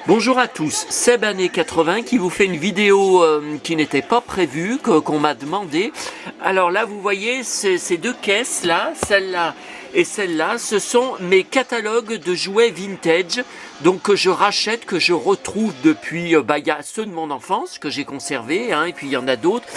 Bonjour à tous, Seb Année 80 qui vous fait une vidéo qui n'était pas prévue, qu'on m'a demandé. Alors là vous voyez ces deux caisses là, celle-là et celle-là, ce sont mes catalogues de jouets vintage, donc que je rachète, que je retrouve depuis, il y a ceux de mon enfance que j'ai conservés, et puis il y en a d'autres.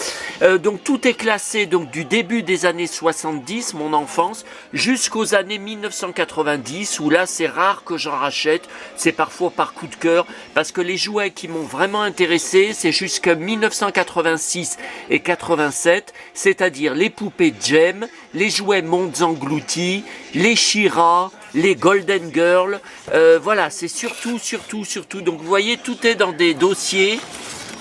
Donc tout est classé donc du début des années 70, mon enfance, jusqu'aux années 1990, où là c'est rare que j'en rachète, c'est parfois par coup de cœur, parce que les jouets qui m'ont vraiment intéressé, c'est jusqu'à 1986 et 87, c'est-à-dire les poupées Jem, les jouets Mondes Engloutis, les She-Ra, les Golden Girls, voilà, c'est surtout, donc vous voyez, tout est dans des dossiers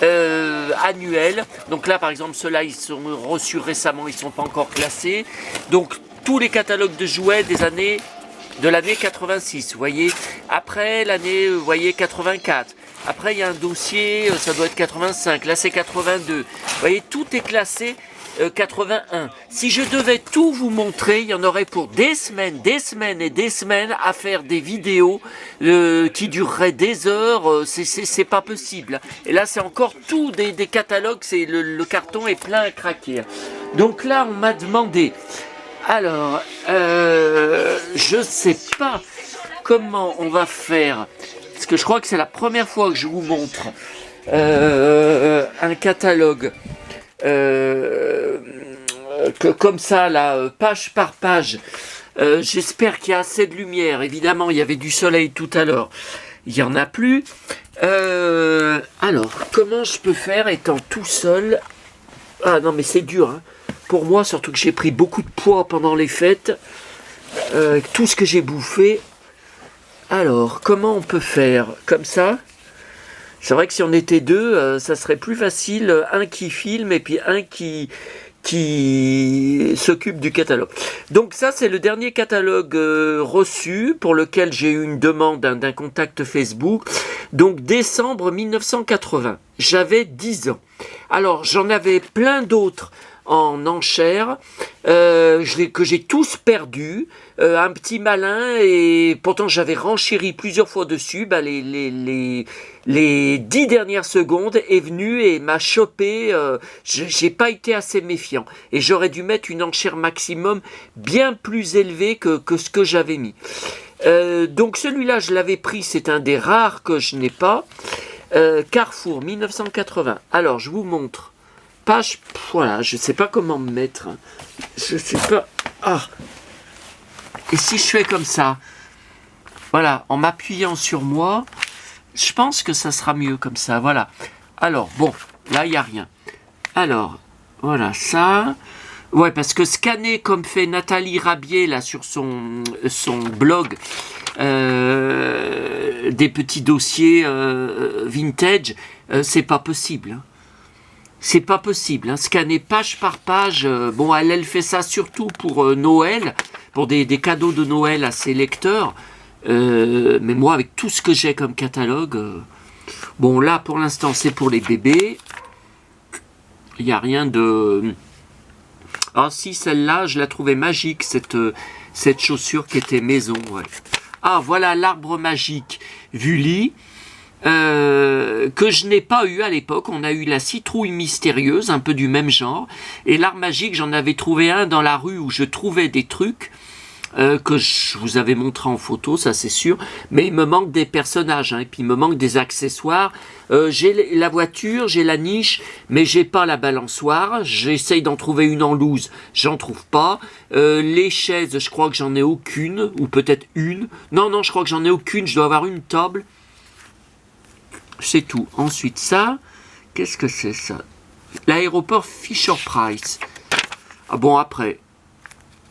annuels. Donc là, par exemple, ceux-là, ils sont reçus récemment, ils ne sont pas encore classés. Donc, tous les catalogues de jouets de l'année 86, vous voyez. Après, l'année, vous voyez, 84. Après, il y a un dossier, ça doit être 85. Là, c'est 82. Vous voyez, tout est classé 81. Si je devais tout vous montrer, il y en aurait pour des semaines et des semaines à faire des vidéos qui dureraient des heures. C'est pas possible. Et là, c'est encore tout des catalogues. Le carton est plein à craquer. Donc là, on m'a demandé. Alors, je sais pas comment on va faire, parce que je crois que c'est la première fois que je vous montre un catalogue comme ça, là, page par page. J'espère qu'il y a assez de lumière. Évidemment, il y avait du soleil tout à l'heure. Il n'y en a plus. Alors, comment je peux faire étant tout seul? Ah non, mais c'est dur, hein. Pour moi, surtout que j'ai pris beaucoup de poids pendant les fêtes, tout ce que j'ai bouffé. Alors, comment on peut faire? Comme ça? C'est vrai que si on était deux, ça serait plus facile. Un qui filme et puis un qui s'occupe du catalogue. Donc ça, c'est le dernier catalogue reçu pour lequel j'ai eu une demande d'un contact Facebook. Donc décembre 1980. J'avais 10 ans. Alors, j'en avais plein d'autres en enchères que j'ai tous perdus, un petit malin, et pourtant j'avais renchéri plusieurs fois dessus. Les 10 dernières secondes est venu et m'a chopé. J'ai pas été assez méfiant et j'aurais dû mettre une enchère maximum bien plus élevée que ce que j'avais mis. Donc celui-là je l'avais pris, c'est un des rares que je n'ai pas. Carrefour 1980. Alors je vous montre. Page, voilà, je sais pas comment me mettre. Je sais pas. Ah. Et si je fais comme ça, voilà, en m'appuyant sur moi, je pense que ça sera mieux comme ça. Voilà. Alors, bon, là, il n'y a rien. Alors, voilà, ça. Ouais, parce que scanner comme fait Nathalie Rabier, là, sur son blog, des petits dossiers vintage, c'est pas possible, hein. C'est pas possible, hein. Scanner page par page. Bon, elle fait ça surtout pour Noël, pour des cadeaux de Noël à ses lecteurs. Mais moi, avec tout ce que j'ai comme catalogue, bon, là, pour l'instant, c'est pour les bébés. Il n'y a rien de... Ah si, celle-là, je la trouvais magique, cette chaussure qui était maison. Ouais. Ah, voilà l'arbre magique Vully. Que je n'ai pas eu à l'époque. On a eu la citrouille mystérieuse, un peu du même genre, et l'arbre magique, j'en avais trouvé un dans la rue où je trouvais des trucs que je vous avais montré en photo, ça c'est sûr, mais il me manque des personnages, hein, et puis il me manque des accessoires. J'ai la voiture, j'ai la niche, mais j'ai pas la balançoire. J'essaye d'en trouver une en loose, j'en trouve pas. Les chaises, je crois que j'en ai aucune, ou peut-être une. Non, je crois que j'en ai aucune, je dois avoir une table. C'est tout. Ensuite, ça, qu'est-ce que c'est ça? L'aéroport Fisher-Price. Ah bon, après,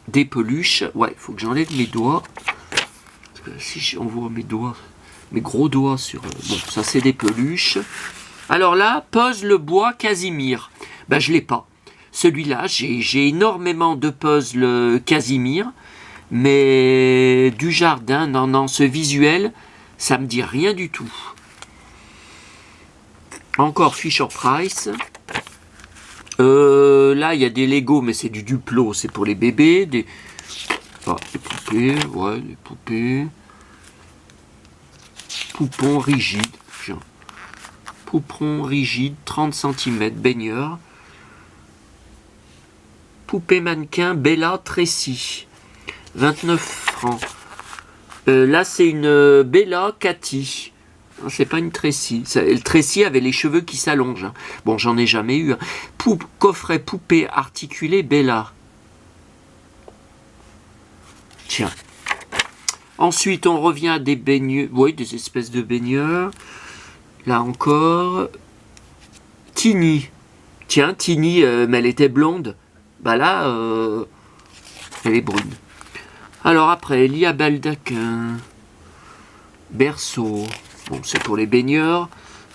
des peluches. Ouais, il faut que j'enlève mes doigts. Parce que si j'envoie mes doigts, mes gros doigts sur... Bon, ça c'est des peluches. Alors là, puzzle bois Casimir. Ben, je l'ai pas. Celui-là, j'ai énormément de puzzles Casimir. Mais du jardin, non, ce visuel, ça me dit rien du tout. Encore Fisher-Price. Là, il y a des Lego, mais c'est du Duplo, c'est pour les bébés. Des poupées, ouais, des poupées. Poupons rigides. Tiens. Pouperon rigide, 30 cm, baigneur. Poupée mannequin Bella Tracy, 29 francs. Là, c'est une Bella Cathy. C'est pas une Tracy. Le Tracy avait les cheveux qui s'allongent. Hein. Bon, j'en ai jamais eu. Hein. Coffret poupée articulée Bella. Tiens. Ensuite, on revient à des baigneurs. Oui, des espèces de baigneurs. Là encore. Tini. Tiens, Tini, mais elle était blonde. Bah là, elle est brune. Alors après, Elia Baldaquin. Berceau. Bon, c'est pour les baigneurs.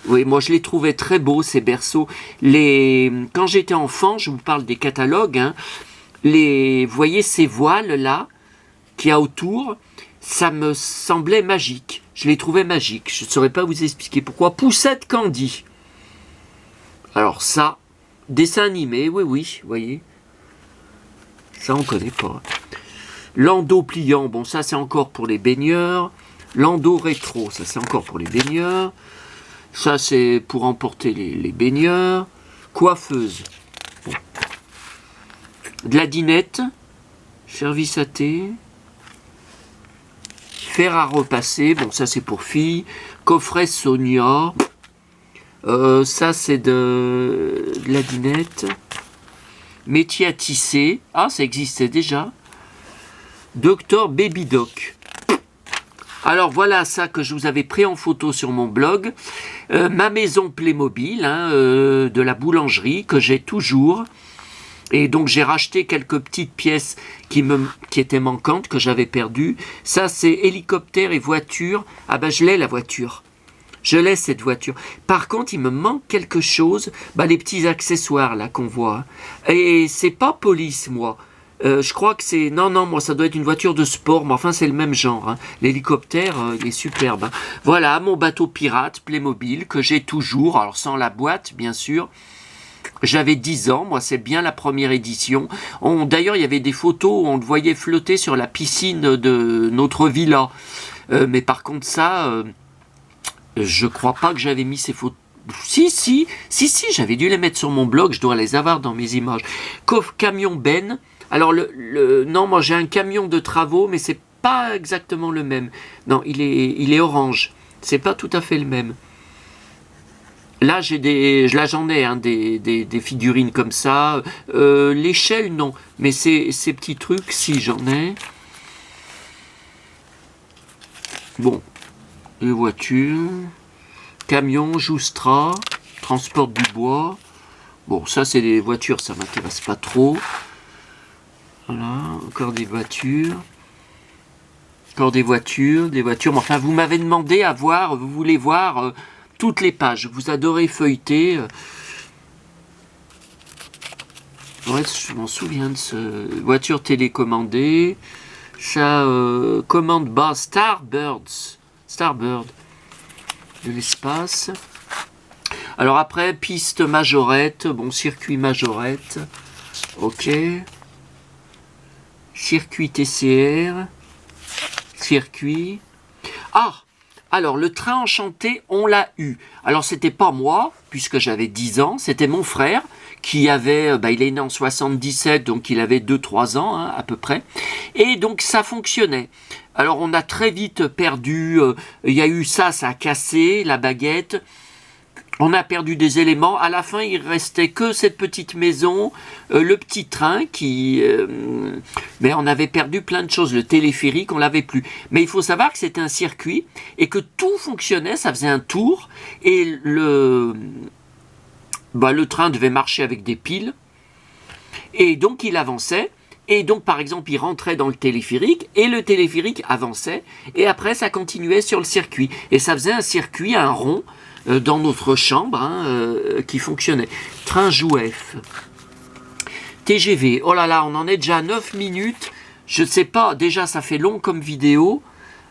Oui, moi je les trouvais très beaux, ces berceaux. Quand j'étais enfant, je vous parle des catalogues, hein, vous voyez ces voiles-là, qu'il y a autour, ça me semblait magique. Je les trouvais magiques. Je ne saurais pas vous expliquer pourquoi. Poussette Candy. Alors ça, dessin animé, oui, vous voyez. Ça, on ne connaît pas. Landau pliant, bon, ça c'est encore pour les baigneurs. Landau rétro, ça c'est encore pour les baigneurs. Ça c'est pour emporter les baigneurs. Coiffeuse. Bon. De la dinette. Service à thé. Fer à repasser. Bon, ça c'est pour filles. Coffret Sonia. Ça c'est de la dinette. Métier à tisser. Ah, ça existait déjà. Docteur Baby Doc. Alors voilà ça que je vous avais pris en photo sur mon blog. Ma maison Playmobil, hein, de la boulangerie, que j'ai toujours. Et donc j'ai racheté quelques petites pièces qui étaient manquantes, que j'avais perdues. Ça c'est hélicoptère et voiture. Ah ben je l'ai la voiture. Je l'ai cette voiture. Par contre, il me manque quelque chose. Bah, les petits accessoires là qu'on voit. Et c'est pas police, moi. Je crois que c'est... Non, moi, ça doit être une voiture de sport. Mais enfin, c'est le même genre. Hein. L'hélicoptère, il est superbe. Hein. Voilà, mon bateau pirate Playmobil que j'ai toujours. Alors, sans la boîte, bien sûr. J'avais 10 ans. Moi, c'est bien la première édition. D'ailleurs, il y avait des photos où on le voyait flotter sur la piscine de notre villa. Mais par contre, ça... je crois pas que j'avais mis ces photos. Si, j'avais dû les mettre sur mon blog, je dois les avoir dans mes images. Coffre camion Ben. Alors, non, moi j'ai un camion de travaux, mais c'est pas exactement le même. Non, il est orange. C'est pas tout à fait le même. Là, j'en ai hein, des figurines comme ça. L'échelle, non. Mais ces petits trucs, si, j'en ai. Bon. Les voitures. Camion, Joustra. Transporte du bois. Bon, ça, c'est des voitures, ça m'intéresse pas trop. Voilà, encore des voitures. Encore des voitures. Mais enfin, vous m'avez demandé à voir, vous voulez voir toutes les pages. Vous adorez feuilleter. Ouais, je m'en souviens de ce... Voiture télécommandée. Ça, commande bas Starbird. De l'espace. Alors après, piste majorette. Bon, circuit majorette. Ok. Circuit TCR. Circuit. Ah! Alors, le train enchanté, on l'a eu. Alors, c'était pas moi, puisque j'avais 10 ans. C'était mon frère, qui avait... il est né en 77, donc il avait 2-3 ans, hein, à peu près. Et donc, ça fonctionnait. Alors, on a très vite perdu... il y a eu ça a cassé, la baguette. On a perdu des éléments. À la fin, il restait que cette petite maison, le petit train qui... mais on avait perdu plein de choses. Le téléphérique, on l'avait plus. Mais il faut savoir que c'était un circuit et que tout fonctionnait. Ça faisait un tour et le train devait marcher avec des piles. Et donc, il avançait. Et donc, par exemple, il rentrait dans le téléphérique et le téléphérique avançait. Et après, ça continuait sur le circuit. Et ça faisait un circuit, un rond, dans notre chambre, hein, qui fonctionnait. Train Jouef. TGV. Oh là là, on en est déjà à 9 minutes. Je ne sais pas, déjà ça fait long comme vidéo.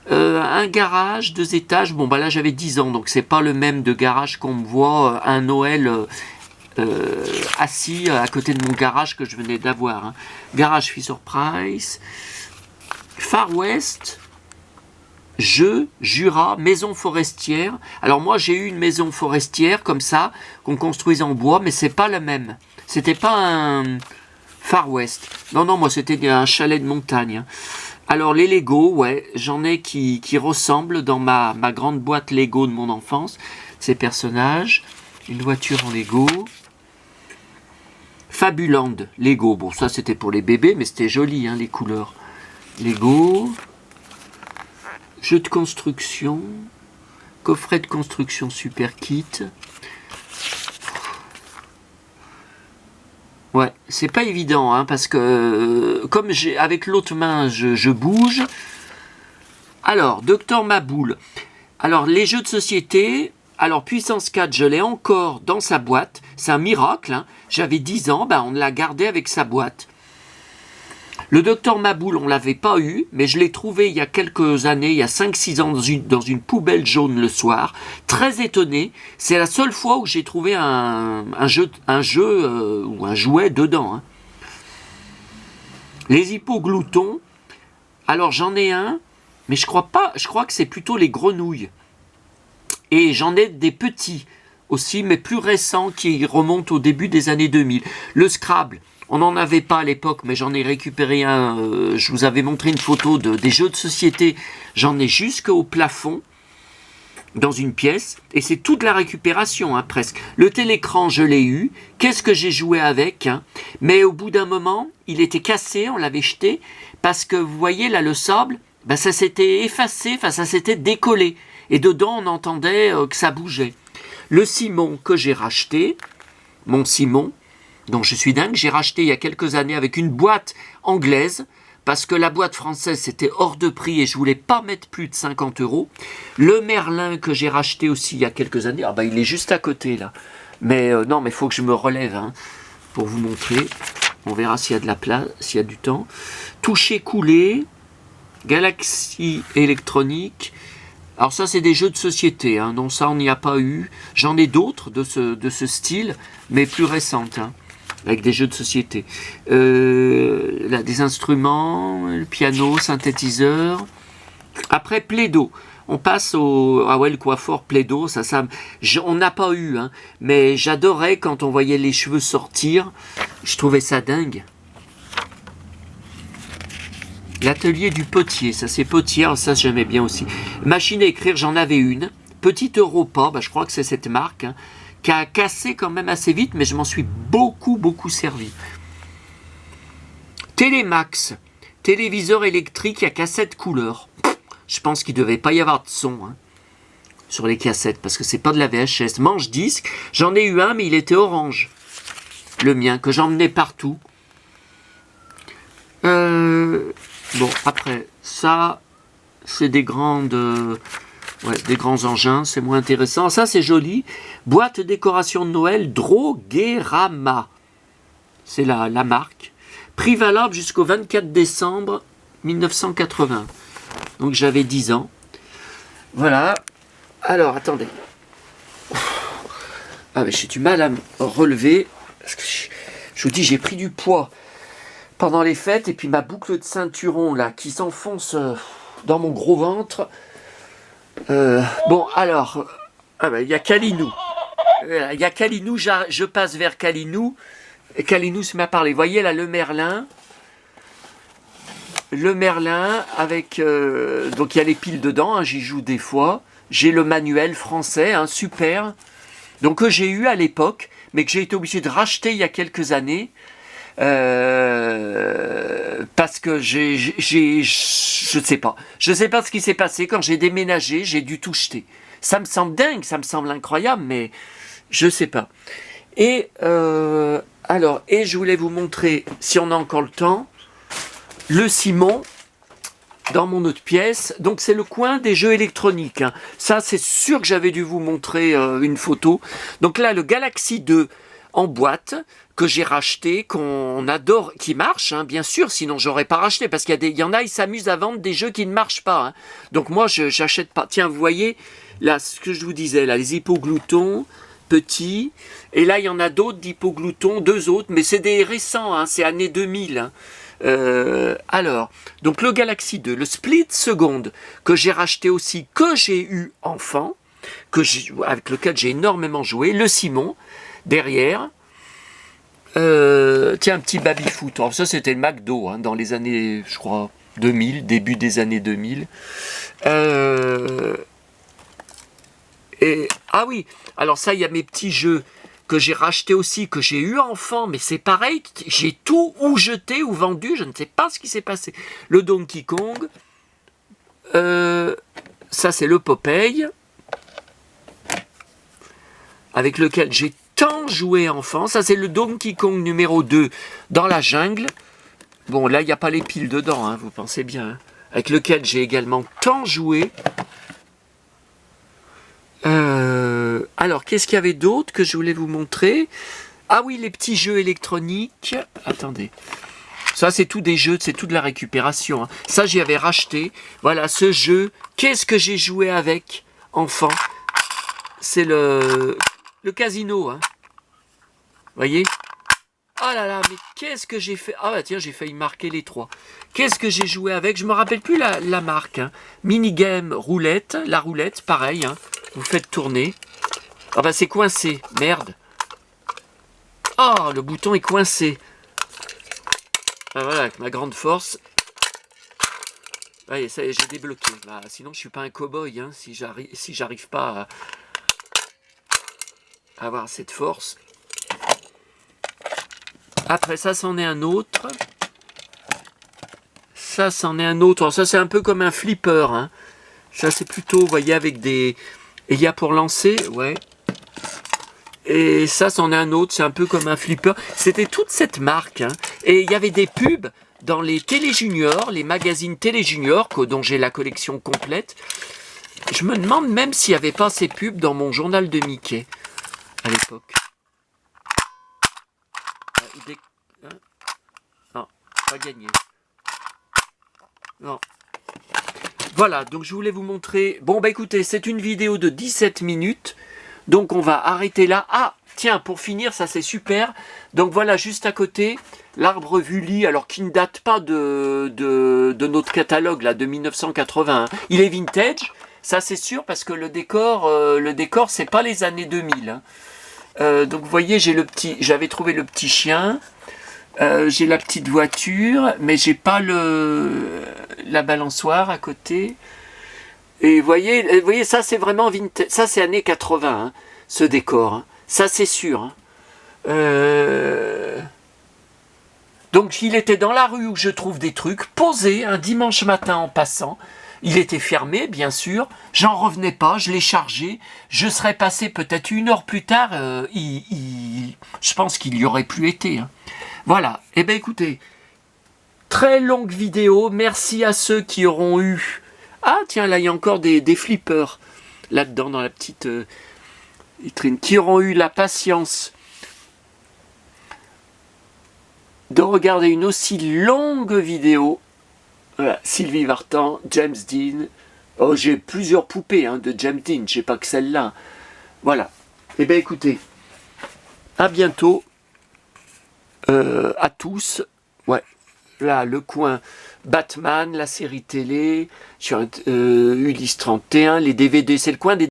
Un garage, 2 étages. Bon, là j'avais 10 ans, donc c'est pas le même de garage qu'on me voit un Noël assis à côté de mon garage que je venais d'avoir. Hein. Garage Fisher Price. Far West. jeux, Jura, maison forestière. Alors moi j'ai eu une maison forestière comme ça, qu'on construisait en bois, mais c'est pas la même. C'était pas un Far West. Non, non, moi c'était un chalet de montagne. Alors les Lego, ouais, j'en ai qui ressemblent dans ma grande boîte Lego de mon enfance. Ces personnages, une voiture en Lego. Fabuland, Lego. Bon, ça c'était pour les bébés, mais c'était joli, hein, les couleurs. Lego. Jeu de construction. Coffret de construction super kit. Ouais, c'est pas évident, hein, parce que comme avec l'autre main, je bouge. Alors, Docteur Maboule. Alors, les jeux de société. Alors, Puissance 4, je l'ai encore dans sa boîte. C'est un miracle. Hein. J'avais 10 ans, ben, on l'a gardé avec sa boîte. Le Docteur Maboule, on ne l'avait pas eu, mais je l'ai trouvé il y a quelques années, il y a 5-6 ans, dans une poubelle jaune le soir. Très étonné. C'est la seule fois où j'ai trouvé un jeu ou un jouet dedans. Hein. Les hippogloutons. Alors, j'en ai un, mais je crois que c'est plutôt les grenouilles. Et j'en ai des petits aussi, mais plus récents, qui remontent au début des années 2000. Le Scrabble, on n'en avait pas à l'époque, mais j'en ai récupéré un. Je vous avais montré une photo des jeux de société. J'en ai jusqu'au plafond, dans une pièce, et c'est toute la récupération, hein, presque. Le télécran, je l'ai eu. Qu'est-ce que j'ai joué avec, hein. Mais au bout d'un moment, il était cassé, on l'avait jeté, parce que vous voyez, là, le sable, ben, ça s'était effacé, enfin, ça s'était décollé. Et dedans, on entendait que ça bougeait. Le Simon que j'ai racheté, mon Simon, dont je suis dingue, j'ai racheté il y a quelques années avec une boîte anglaise, parce que la boîte française, c'était hors de prix et je voulais pas mettre plus de 50 €. Le Merlin que j'ai racheté aussi il y a quelques années, ah bah il est juste à côté là. Mais non, mais il faut que je me relève, hein, pour vous montrer. On verra s'il y a de la place, s'il y a du temps. Toucher couler, Galaxy électronique. Alors ça, c'est des jeux de société, hein, donc ça, on n'y a pas eu. J'en ai d'autres de ce style, mais plus récentes, hein, avec des jeux de société. Là, des instruments, le piano, synthétiseur. Après, Play-Doh. On passe au... Ah ouais, le coiffeur Play-Doh, on n'a pas eu, hein, mais j'adorais quand on voyait les cheveux sortir. Je trouvais ça dingue. L'atelier du potier, ça c'est potier, ça j'aimais bien aussi. Machine à écrire, j'en avais une. Petite Europa, bah, je crois que c'est cette marque, hein, qui a cassé quand même assez vite, mais je m'en suis beaucoup servi. Télémax, téléviseur électrique à cassette couleur. Je pense qu'il ne devait pas y avoir de son, hein, sur les cassettes, parce que c'est pas de la VHS. Manche disque, j'en ai eu un, mais il était orange. Le mien, que j'emmenais partout. Bon, après, ça, c'est des grands engins, c'est moins intéressant. Ça, c'est joli. Boîte décoration de Noël, Droguerama. C'est la marque. Prix valable jusqu'au 24 décembre 1980. Donc, j'avais 10 ans. Voilà. Alors, attendez. Ah, mais j'ai du mal à me relever. Parce que je vous dis, j'ai pris du poids pendant les fêtes, et puis ma boucle de ceinturon là qui s'enfonce dans mon gros ventre. Bon, alors, il y a Kalinou. Il y a Kalinou, je passe vers Kalinou. Et Kalinou se met à parler. Vous voyez là le Merlin. Le Merlin avec... donc il y a les piles dedans, hein, j'y joue des fois. J'ai le manuel français, hein, super. Donc que j'ai eu à l'époque, mais que j'ai été obligé de racheter il y a quelques années. Parce que je sais pas ce qui s'est passé quand j'ai déménagé, j'ai dû tout jeter. Ça me semble dingue, ça me semble incroyable, mais je sais pas. Et alors, et je voulais vous montrer, si on a encore le temps, le Simon dans mon autre pièce. Donc c'est le coin des jeux électroniques, hein. Ça c'est sûr que j'avais dû vous montrer une photo. Donc là le Galaxy 2 en boîte que j'ai racheté, qu'on adore, qui marche, hein, bien sûr, sinon j'aurais pas racheté, parce qu'il y en a, ils s'amusent à vendre des jeux qui ne marchent pas, hein. Donc moi, j'achète pas. Tiens, vous voyez, là, ce que je vous disais, là, les hippogloutons, petits, et là, il y en a d'autres d'hippogloutons, deux autres, mais c'est des récents, hein, c'est années 2000, hein. Alors, donc le Galaxy 2, le Split seconde, que j'ai racheté aussi, que j'ai eu enfant, avec lequel j'ai énormément joué, le Simon, derrière. Tiens, un petit baby-foot. Alors ça, c'était le McDo, hein, dans les années, je crois, 2000, début des années 2000. Ah oui, alors ça, il y a mes petits jeux que j'ai rachetés aussi, que j'ai eu enfant, mais c'est pareil, j'ai tout ou jeté ou vendu, je ne sais pas ce qui s'est passé. Le Donkey Kong, ça c'est le Popeye, avec lequel j'ai tant joué enfant. Ça c'est le Donkey Kong numéro 2 dans la jungle. Bon, là il n'y a pas les piles dedans, hein, vous pensez bien. Hein. Avec lequel j'ai également tant joué. Alors, qu'est-ce qu'il y avait d'autre que je voulais vous montrer? Ah oui, les petits jeux électroniques. Attendez. Ça, c'est tout des jeux, c'est tout de la récupération. Hein. Ça, j'y avais racheté. Voilà, ce jeu. Qu'est-ce que j'ai joué avec, enfant? C'est le casino. Hein. Voyez? Oh là là, mais qu'est-ce que j'ai fait? Ah bah tiens, j'ai failli marquer les 3. Qu'est-ce que j'ai joué avec? Je me rappelle plus la marque. Hein. Minigame roulette. La roulette, pareil. Hein. Vous faites tourner. Ah bah c'est coincé. Merde. Oh, le bouton est coincé. Ah, voilà, avec ma grande force. Allez, ça y est, j'ai débloqué. Bah, sinon, je suis pas un cow-boy. Hein, si j'arrive pas à avoir cette force. Après, ça, c'en est un autre. Ça, c'en est un autre. Alors, ça, c'est un peu comme un flipper. Hein. Ça, c'est plutôt, vous voyez, avec des... Et il y a pour lancer, ouais. Et ça, c'en est un autre. C'est un peu comme un flipper. C'était toute cette marque. Hein. Et il y avait des pubs dans les Télé Junior, les magazines Télé Junior, dont j'ai la collection complète. Je me demande même s'il n'y avait pas ces pubs dans mon journal de Mickey, à l'époque. Non, pas gagné. Non. Voilà, donc je voulais vous montrer... Bon, bah écoutez, c'est une vidéo de 17 minutes. Donc on va arrêter là. Ah, tiens, pour finir, ça c'est super. Donc voilà, juste à côté, l'arbre Vully, alors qui ne date pas de notre catalogue, là, de 1980. Hein. Il est vintage, ça c'est sûr, parce que le décor c'est pas les années 2000. Hein. Donc vous voyez, j'avais trouvé le petit chien. J'ai la petite voiture, mais j'ai pas la balançoire à côté. Et vous voyez, ça c'est vraiment vintage. Ça c'est années 80, hein, ce décor. Hein. Ça c'est sûr. Hein. Donc il était dans la rue où je trouve des trucs, posé un dimanche matin en passant. Il était fermé, bien sûr. J'en revenais pas, je l'ai chargé. Je serais passé peut-être 1 heure plus tard. Je pense qu'il y aurait plus été. Hein. Voilà, eh bien écoutez, très longue vidéo, merci à ceux qui auront eu... Ah tiens, là il y a encore des flippers, là-dedans dans la petite vitrine, qui auront eu la patience de regarder une aussi longue vidéo. Voilà, Sylvie Vartan, James Dean, oh j'ai plusieurs poupées hein, de James Dean, je sais pas que celle-là. Voilà, eh bien écoutez, à bientôt. À tous, ouais, là le coin Batman, la série télé, sur Ulysse 31, les DVD, c'est le coin des